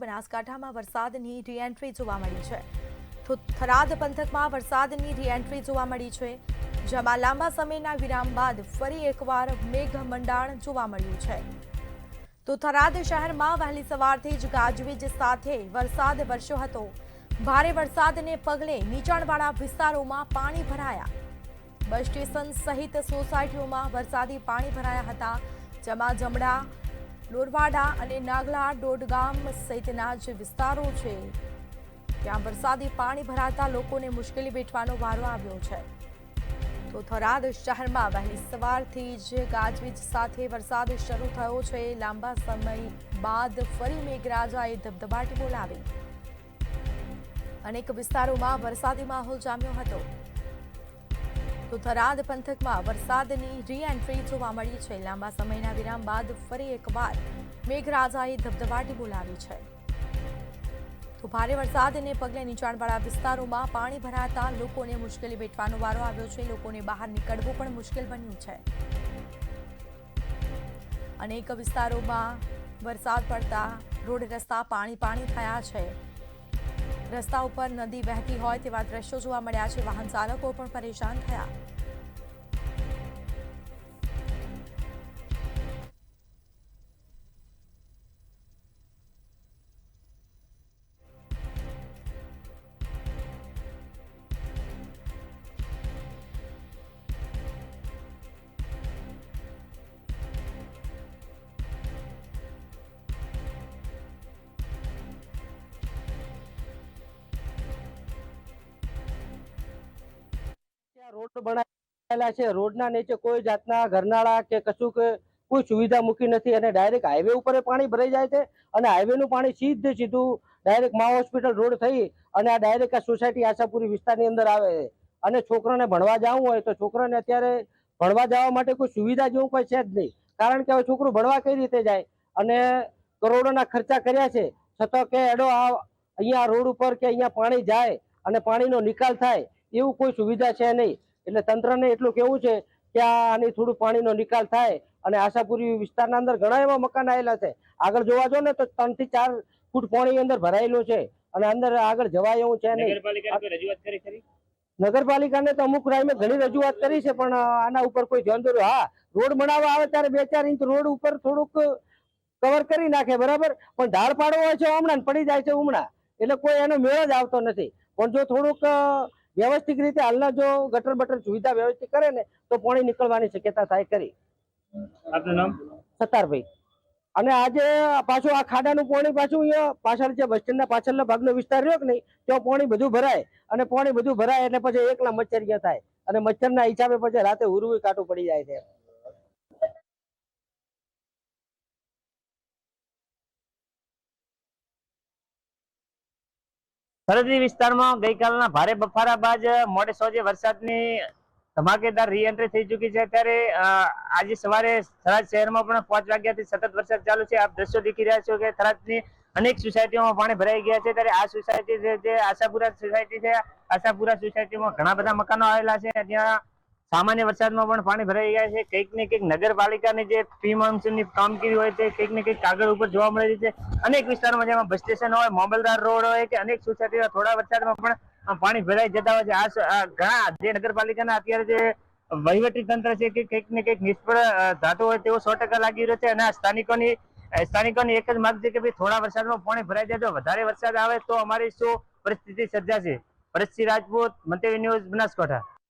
બનાસકાંઠામાં વરસાદની રીએન્ટ્રી જોવા મળી છે. તો થરાદ પંથકમાં વરસાદની રીએન્ટ્રી જોવા મળી છે, જેમાં લાંબા સમયના વિરામ બાદ ફરી એકવાર મેઘમંડાણ જોવા મળ્યું છે. તો થરાદ શહેરમાં વહેલી સવારથી જ ગાજવીજ સાથે વરસાદ વરસ્યો હતો. ભારે વરસાદને પગલે નીચાણવાળા વિસ્તારોમાં પાણી ભરાયા. બસ સ્ટેશન સહિત સોસાયટીઓમાં વરસાદી પાણી ભરાયા હતા, જેમાં જમડા, લોરવાડા અને નાગલા ડોડગામ સહિતના જે વિસ્તારો છે ત્યાં વરસાદી પાણી ભરાતા લોકોને મુશ્કેલી વેઠવાનો વારો આવ્યો છે. તો થરાદ શહેરમાં વહેલી સવારથી જ ગાજવીજ સાથે વરસાદ શરૂ થયો છે. લાંબા સમય બાદ ફરી મેઘરાજાએ ધબધબાટી બોલાવી. અનેક વિસ્તારોમાં વરસાદી માહોલ જામ્યો હતો. તો થરાદ પંથકમાં વરસાદની રીએન્ટ્રી જોવા મળી છે. લાંબા સમયના વિરામ બાદ ફરી એકવાર મેઘરાજાએ ધબધબાટી બોલાવી છે. તો ભારે વરસાદને પગલે નીચાણવાળા વિસ્તારોમાં પાણી ભરાતા લોકોને મુશ્કેલી વેઠવાનો વારો આવ્યો છે. લોકોને બહાર નીકળવું પણ મુશ્કેલ બન્યું છે. અનેક વિસ્તારોમાં વરસાદ પડતા રોડ રસ્તા પાણી થયા છે. રસ્તા ઉપર નદી વહેતી હોય તેવા દ્રશ્યો જોવા મળ્યા છે. વાહન ચાલકો પણ પરેશાન થયા. રોડ બનાવેલા છે. રોડના નીચે કોઈ જાતના ઘરનાળા કે કશું કે કોઈ સુવિધા મૂકી નથી અને ડાયરેક્ટ હાઈવે ઉપર પાણી ભરાઈ જાય છે અને હાઈવેનું પાણી સીધું ડાયરેક્ટ મા હોસ્પિટલ રોડ થઈ અને આ ડાયરેક્ટ આ સોસાયટી આશાપુરી વિસ્તારની અંદર આવે છે. અને છોકરાને ભણવા જવું હોય તો છોકરાને અત્યારે ભણવા જવા માટે કોઈ સુવિધા જેવું કોઈ છે જ નહીં. કારણ કે હવે છોકરું ભણવા કઈ રીતે જાય અને કરોડોના ખર્ચા કર્યા છે છતાં કે એડો અહીંયા રોડ ઉપર કે અહીંયા પાણી જાય અને પાણીનો નિકાલ થાય એવું કોઈ સુવિધા છે નહીં. એટલે તંત્રને એટલું કેવું છે કે આની થોડું પાણીનો નિકાલ થાય. અને આશાપુરી વિસ્તારના અંદર ઘણા એવા મકાન આવેલા છે. આગળ જોવા જો ને તો 3 થી 4 ફૂટ પાણી અંદર ભરાયેલું છે અને અંદર આગળ જવાય એવું છે નહીં. નગરપાલિકાને તો અમુક ટાઈમે ઘણી રજૂઆત કરી છે પણ આના ઉપર કોઈ ધ્યાન દોર્યું. હા, રોડ બનાવવા આવે ત્યારે 2-4 ઇંચ રોડ ઉપર થોડુંક કવર કરી નાખે બરાબર, પણ ધાડ પાડવો હોય છે હમણાં પડી જાય છે હમણાં, એટલે કોઈ એનો મેળ જ આવતો નથી. પણ જો થોડુંક વ્યવસ્થિત રીતે હાલના જો ગટર બટર સુવિધા વ્યવસ્થિત કરે ને તો પાણી નીકળવાની શક્યતા થાય ખરી. આપનું નામ? સત્તારભાઈ. અને આજે પાછું આ ખાડાનું પાણી પાછું અહીંયા પાછળ જે બસ સ્ટેન્ડના પાછળના ભાગનો વિસ્તાર રહ્યો કે નહીં ત્યાં પાણી બધું ભરાય અને પાણી બધું ભરાય એટલે પછી એકલા મચ્છરિયા થાય અને મચ્છરના હિસાબે પછી રાતે ઉરવું કાટું પડી જાય છે. સરહદી વિસ્તારમાં ગઈકાલના ભારે બફારા બાદ મોડે સોજે વરસાદની ધમાકેદાર રીએન્ટ્રી થઈ ચૂકી છે. ત્યારે આજે સવારે થરાદ શહેરમાં પણ 5 વાગ્યાથી સતત વરસાદ ચાલુ છે. આપ દ્રશ્યો દેખી રહ્યા છો કે થરાદની અનેક સોસાયટીઓમાં પાણી ભરાઈ ગયા છે. ત્યારે આ સોસાયટી છે જે આશાપુરા સોસાયટી છે. આશાપુરા સોસાયટીમાં ઘણા બધા મકાનો આવેલા છે. ત્યાં સામાન્ય વરસાદમાં પણ પાણી ભરાઈ ગયા છે. કંઈક ને કંઈક નગરપાલિકાની જે પ્રી મોન્સૂનની કામગીરી હોય તે કંઈક ને કંઈક કાગળ ઉપર જોવા મળી રહી છે. અનેક વિસ્તારોમાં જેમાં બસ સ્ટેશન હોય, મોબલદાર રોડ હોય કે અનેક સોસાયટીઓ થોડા વરસાદમાં પણ પાણી ભરાઈ જતા હોય છે. આ ઘણા જે નગરપાલિકાના અત્યારે જે વહીવટી તંત્ર છે કે કંઈક ને કંઈક નિષ્ફળ ધાતો હોય તેવો 100% લાગી રહ્યો છે. અને આ સ્થાનિકોની એક જ માંગ છે કે ભાઈ થોડા વરસાદમાં પાણી ભરાઈ જાય. જો વધારે વરસાદ આવે તો અમારી શું પરિસ્થિતિ સર્જાશે. પરસજી રાજપૂત, મંતવ્ય ન્યૂઝ, બનાસકાંઠા.